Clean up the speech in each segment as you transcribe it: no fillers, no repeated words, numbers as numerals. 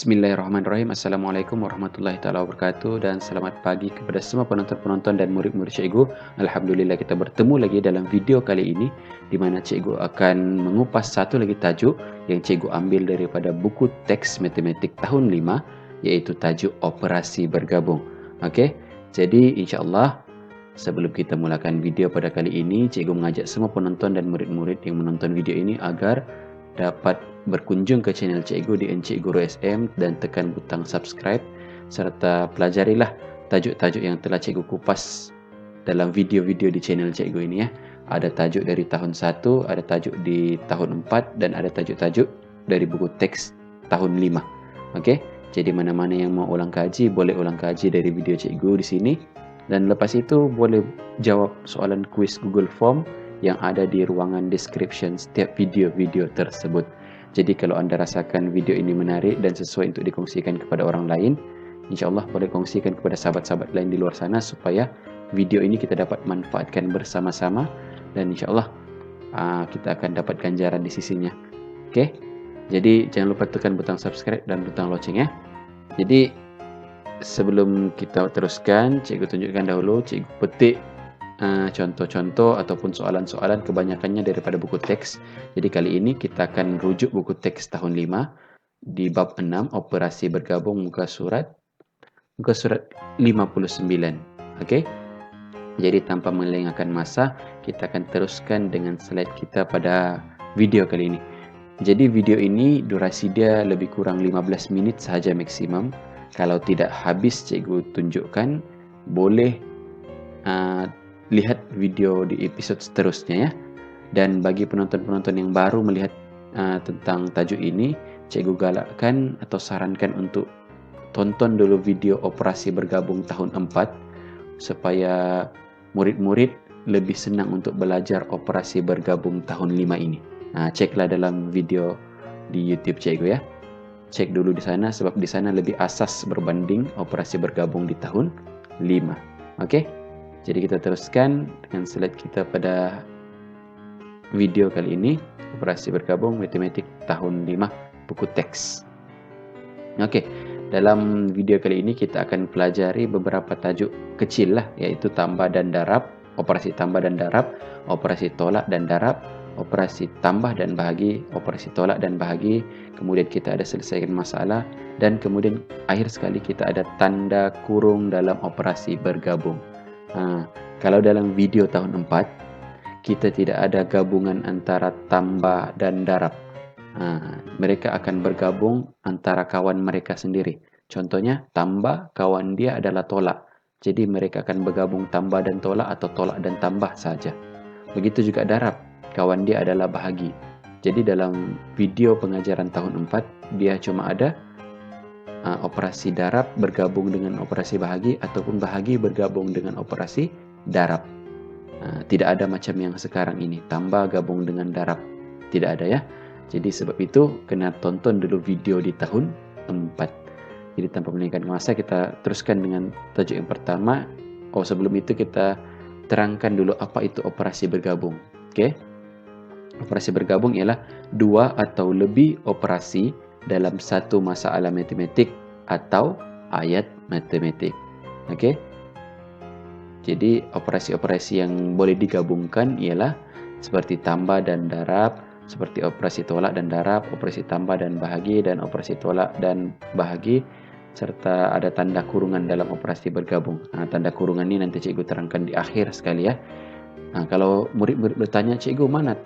Bismillahirrahmanirrahim. Assalamualaikum warahmatullahi taala wabarakatuh dan selamat pagi kepada semua penonton-penonton dan murid-murid cikgu. Alhamdulillah kita bertemu lagi dalam video kali ini di mana cikgu akan mengupas satu lagi tajuk yang cikgu ambil daripada buku teks matematik tahun 5 iaitu tajuk operasi bergabung. Okey. Jadi insya-Allah sebelum kita mulakan video pada kali ini, cikgu mengajak semua penonton dan murid-murid yang menonton video ini agar dapat berkunjung ke channel cikgu di Encik Guru SM dan tekan butang subscribe serta pelajarilah tajuk-tajuk yang telah cikgu kupas dalam video-video di channel cikgu ini ya. Ada tajuk dari tahun 1, ada tajuk di tahun 4 dan ada tajuk-tajuk dari buku teks tahun 5. Okey. Jadi mana-mana yang mau ulang kaji boleh ulang kaji dari video cikgu di sini dan lepas itu boleh jawab soalan kuis Google Form yang ada di ruangan description setiap video-video tersebut. Jadi kalau anda rasakan video ini menarik dan sesuai untuk dikongsikan kepada orang lain, insya-Allah boleh kongsikan kepada sahabat-sahabat lain di luar sana supaya video ini kita dapat manfaatkan bersama-sama dan insya-Allah kita akan dapat ganjaran di sisinya. Okey. Jadi jangan lupa tekan butang subscribe dan butang lonceng ya. Jadi sebelum kita teruskan, cikgu tunjukkan dahulu, cikgu petik contoh-contoh ataupun soalan-soalan kebanyakannya daripada buku teks. Jadi kali ini kita akan rujuk buku teks tahun 5 di bab 6 operasi bergabung muka surat 59. Okey. Jadi tanpa melengahkan masa, kita akan teruskan dengan slide kita pada video kali ini. Jadi video ini durasi dia lebih kurang 15 minit sahaja maksimum. Kalau tidak habis cikgu tunjukkan, boleh lihat video di episod seterusnya ya. Dan bagi penonton-penonton yang baru melihat tentang tajuk ini, cikgu galakkan atau sarankan untuk tonton dulu video operasi bergabung tahun 4 supaya murid-murid lebih senang untuk belajar operasi bergabung tahun 5 ini. Ceklah dalam video di YouTube cikgu ya. Cek dulu di sana sebab di sana lebih asas berbanding operasi bergabung di tahun 5. Okey. Jadi kita teruskan dengan slide kita pada video kali ini, operasi bergabung matematik tahun 5 buku teks. Okey, dalam video kali ini kita akan pelajari beberapa tajuk kecil lah, iaitu tambah dan darab, operasi tambah dan darab, operasi tolak dan darab, operasi tambah dan bahagi, operasi tolak dan bahagi, kemudian kita ada selesaikan masalah dan kemudian akhir sekali kita ada tanda kurung dalam operasi bergabung. Kalau dalam video tahun 4 kita tidak ada gabungan antara tambah dan darab. Mereka akan bergabung antara kawan mereka sendiri. Contohnya tambah, kawan dia adalah tolak. Jadi mereka akan bergabung tambah dan tolak atau tolak dan tambah saja. Begitu juga darab, kawan dia adalah bahagi. Jadi dalam video pengajaran tahun 4 dia cuma ada operasi darab bergabung dengan operasi bahagi ataupun bahagi bergabung dengan operasi darab. Tidak ada macam yang sekarang ini, tambah gabung dengan darab. Tidak ada ya. Jadi sebab itu kena tonton dulu video di tahun 4. Jadi tanpa melengahkan masa kita teruskan dengan tajuk yang pertama. Sebelum itu kita terangkan dulu apa itu operasi bergabung. Okey. Operasi bergabung ialah dua atau lebih operasi dalam satu masalah matematik atau ayat matematik. Okey. Jadi operasi-operasi yang boleh digabungkan ialah seperti tambah dan darab, seperti operasi tolak dan darab, operasi tambah dan bahagi dan operasi tolak dan bahagi serta ada tanda kurungan dalam operasi bergabung. Tanda kurungan ini nanti cikgu terangkan di akhir sekali ya. Kalau murid-murid bertanya, cikgu mana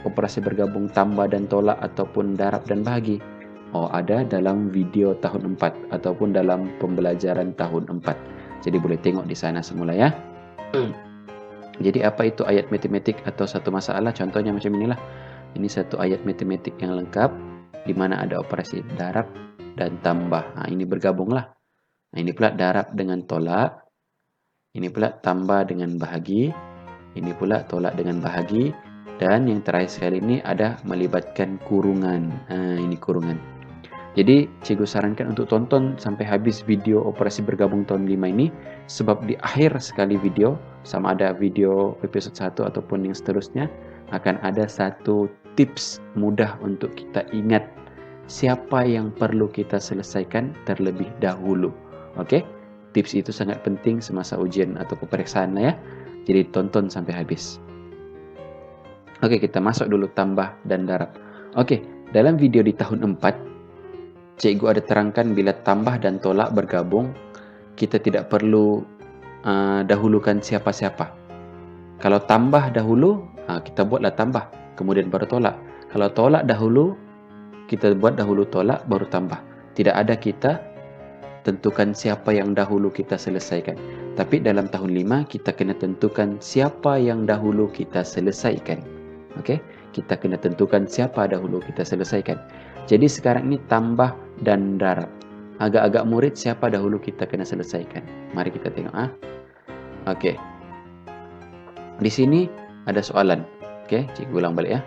operasi bergabung tambah dan tolak ataupun darab dan bahagi? Ada dalam video tahun 4 ataupun dalam pembelajaran tahun 4. Jadi boleh tengok di sana semula ya. Jadi apa itu ayat matematik atau satu masalah? Contohnya macam inilah. Ini satu ayat matematik yang lengkap di mana ada operasi darab dan tambah. Ini bergabunglah. Ini pula darab dengan tolak. Ini pula tambah dengan bahagi. Ini pula tolak dengan bahagi. Dan yang terakhir sekali ini ada melibatkan kurungan. Ini kurungan. Jadi cikgu sarankan untuk tonton sampai habis video operasi bergabung tahun 5 ini sebab di akhir sekali video, sama ada video episode 1 ataupun yang seterusnya, akan ada satu tips mudah untuk kita ingat siapa yang perlu kita selesaikan terlebih dahulu. Oke? Tips itu sangat penting semasa ujian atau peperiksaan ya. Jadi tonton sampai habis. Oke, kita masuk dulu tambah dan darab. Oke, dalam video di tahun 4, cikgu ada terangkan bila tambah dan tolak bergabung, kita tidak perlu dahulukan siapa-siapa. Kalau tambah dahulu, kita buatlah tambah, kemudian baru tolak. Kalau tolak dahulu, kita buat dahulu tolak, baru tambah. Tidak ada kita tentukan siapa yang dahulu kita selesaikan. Tapi dalam tahun 5, kita kena tentukan siapa yang dahulu kita selesaikan. Oke, kita kena tentukan siapa dahulu kita selesaikan. Jadi sekarang ini tambah dan darab. Agak-agak murid siapa dahulu kita kena selesaikan. Mari kita tengok. Oke. Di sini ada soalan. Oke, cikgu ulang balik ya.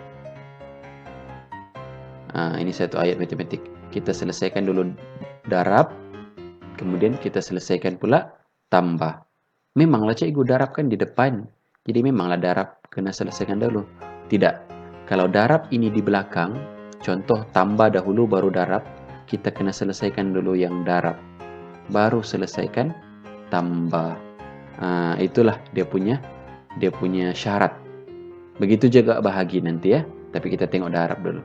Ini satu ayat matematik. Kita selesaikan dulu darab, kemudian kita selesaikan pula tambah. Memanglah cikgu darab kan di depan. Jadi memanglah darab kena selesaikan dulu. Tidak. Kalau darab ini di belakang, contoh tambah dahulu baru darab, kita kena selesaikan dulu yang darab. Baru selesaikan tambah. Itulah dia punya syarat. Begitu juga bahagi nanti ya. Tapi kita tengok darab dulu.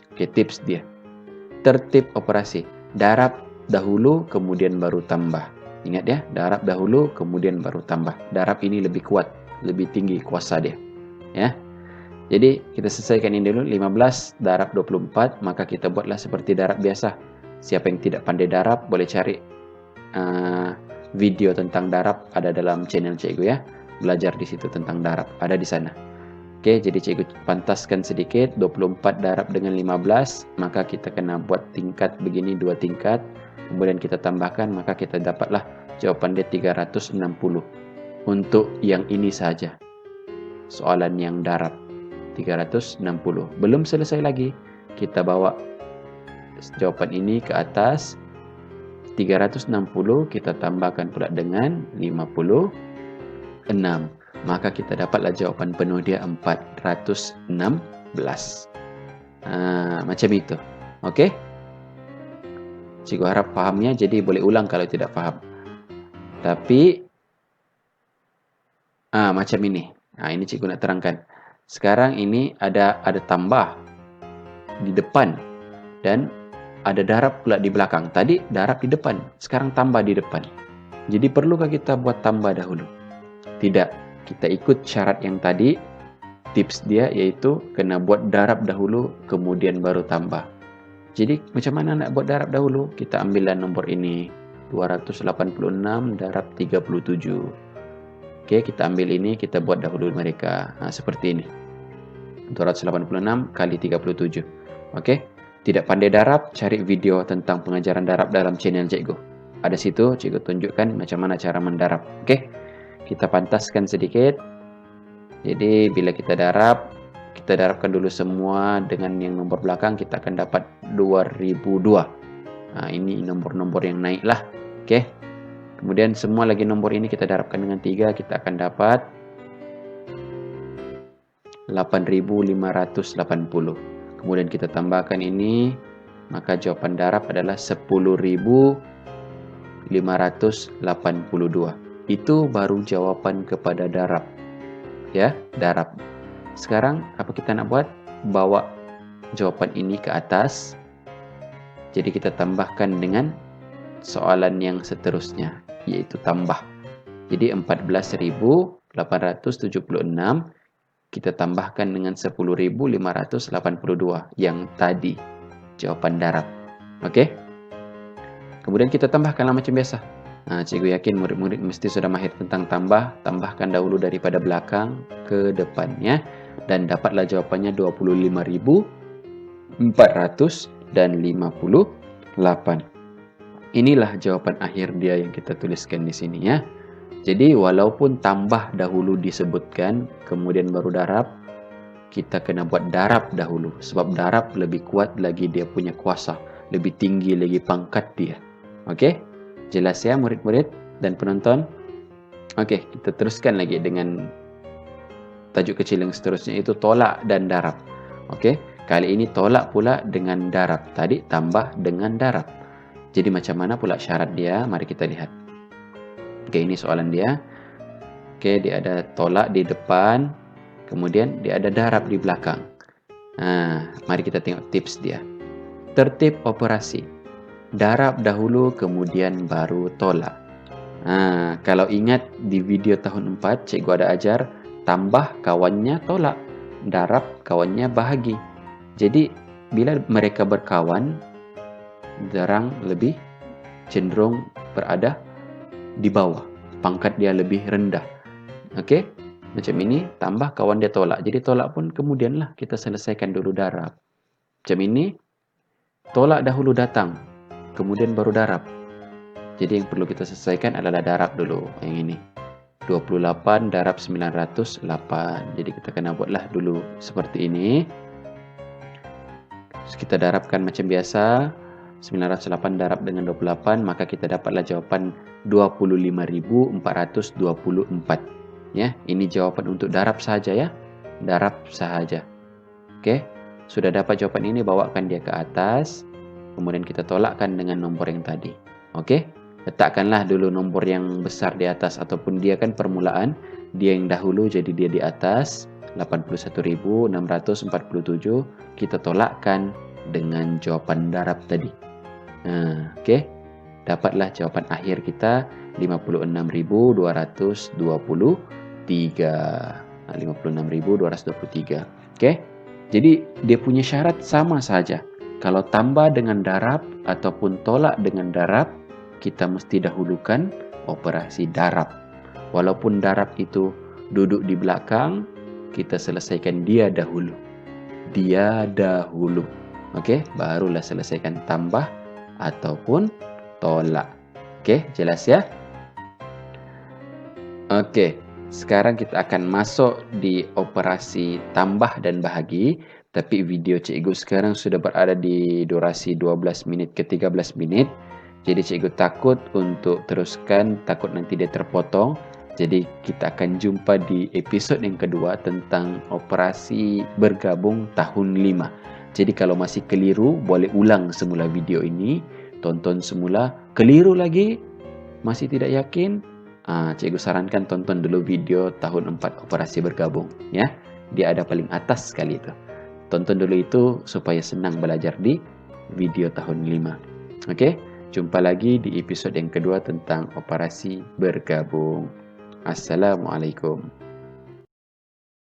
Oke, tips dia. Tertib operasi. Darab dahulu, kemudian baru tambah. Ingat ya, darab dahulu, kemudian baru tambah. Darab ini lebih kuat, lebih tinggi kuasa dia. Ya. Jadi, kita selesaikan ini dulu. 15, darab 24. Maka kita buatlah seperti darab biasa. Siapa yang tidak pandai darab, boleh cari video tentang darab. Ada dalam channel cikgu ya. Belajar di situ tentang darab. Ada di sana. Oke, jadi cikgu pantaskan sedikit. 24 darab dengan 15. Maka kita kena buat tingkat begini, 2 tingkat. Kemudian kita tambahkan, maka kita dapatlah jawaban dia 360. Untuk yang ini saja. Soalan yang darab. 360. Belum selesai lagi. Kita bawa jawaban ini ke atas. 360 kita tambahkan pula dengan 56. Maka kita dapatlah jawaban penuh dia 416. Macam itu. Okey? Cikgu harap fahamnya, jadi boleh ulang kalau tidak faham. Tapi macam ini. Ini cikgu nak terangkan. Sekarang ini ada tambah di depan dan ada darab pula di belakang. Tadi darab di depan, sekarang tambah di depan. Jadi perlukah kita buat tambah dahulu? Tidak. Kita ikut syarat yang tadi. Tips dia yaitu kena buat darab dahulu, kemudian baru tambah. Jadi macam mana nak buat darab dahulu? Kita ambillah nombor ini. 286 darab 37. Oke, kita ambil ini, kita buat dahulu mereka. Seperti ini. 286 kali 37. Oke. Tidak pandai darab, cari video tentang pengajaran darab dalam channel cikgu. Ada situ, cikgu tunjukkan macam mana cara mendarab. Oke. Kita pantaskan sedikit. Jadi, bila kita darabkan dulu semua dengan yang nombor belakang, kita akan dapat 2002. Ini nomor-nombor yang naik lah. Oke. Kemudian semua lagi nombor ini kita darabkan dengan 3, kita akan dapat 8580. Kemudian kita tambahkan ini, maka jawaban darab adalah 10.582. Itu baru jawaban kepada darab. Ya, darab. Sekarang apa kita nak buat? Bawa jawapan ini ke atas. Jadi kita tambahkan dengan soalan yang seterusnya, yaitu tambah. Jadi 14.876 kita tambahkan dengan 10.582 yang tadi jawapan darab. Okey? Kemudian kita tambahkanlah macam biasa. Cikgu yakin murid-murid mesti sudah mahir tentang tambah. Tambahkan dahulu daripada belakang ke depannya dan dapatlah jawapannya 25.458. Inilah jawaban akhir dia yang kita tuliskan di sini ya. Jadi walaupun tambah dahulu disebutkan, kemudian baru darab, kita kena buat darab dahulu. Sebab darab lebih kuat lagi dia punya kuasa. Lebih tinggi lagi pangkat dia. Okey? Jelas ya murid-murid dan penonton? Okey, kita teruskan lagi dengan tajuk kecil yang seterusnya, itu tolak dan darab. Okey? Kali ini tolak pula dengan darab. Tadi tambah dengan darab. Jadi macam mana pula syarat dia? Mari kita lihat. Oke, ini soalan dia. Oke, dia ada tolak di depan, kemudian dia ada darab di belakang. Nah, mari kita tengok tips dia. Tertib operasi. Darab dahulu, kemudian baru tolak. Nah, kalau ingat di video tahun 4, cikgu ada ajar, tambah kawannya tolak, darab kawannya bahagi. Jadi, bila mereka berkawan, jarang lebih cenderung berada di bawah. Pangkat dia lebih rendah. Okey? Macam ini, tambah kawan dia tolak. Jadi, tolak pun kemudianlah kita selesaikan dulu darab. Macam ini, tolak dahulu datang, kemudian baru darab. Jadi, yang perlu kita selesaikan adalah darab dulu. Yang ini. 28 darab 908. Jadi, kita kena buatlah dulu seperti ini. Kita darabkan macam biasa, 908 darab dengan 28, maka kita dapatlah jawapan 25.424. Ya, ini jawapan untuk darab saja ya. Darab sahaja. Okey. Sudah dapat jawapan ini, bawakan dia ke atas. Kemudian kita tolakkan dengan nombor yang tadi. Okey. Letakkanlah dulu nombor yang besar di atas, ataupun dia kan permulaan, dia yang dahulu jadi dia di atas. 81.647, kita tolakkan dengan jawapan darab tadi. Okey. Dapatlah jawapan akhir kita 56.223. 56.223. Okey. Jadi dia punya syarat sama saja. Kalau tambah dengan darab ataupun tolak dengan darab, kita mesti dahulukan operasi darab. Walaupun darab itu duduk di belakang, kita selesaikan dia dahulu. Dia dahulu. Okey, barulah selesaikan tambah ataupun tolak. Okey, jelas ya? Okey, sekarang kita akan masuk di operasi tambah dan bahagi. Tapi video cikgu sekarang sudah berada di durasi 12 minit ke 13 minit. Jadi cikgu takut untuk teruskan, takut nanti dia terpotong. Jadi kita akan jumpa di episod yang kedua tentang operasi bergabung tahun 5. Jadi kalau masih keliru, boleh ulang semula video ini. Tonton semula. Keliru lagi, masih tidak yakin, cikgu sarankan tonton dulu video tahun 4 operasi bergabung. Ya, dia ada paling atas sekali itu. Tonton dulu itu supaya senang belajar di video tahun 5. Okey, jumpa lagi di episod yang kedua tentang operasi bergabung. Assalamualaikum.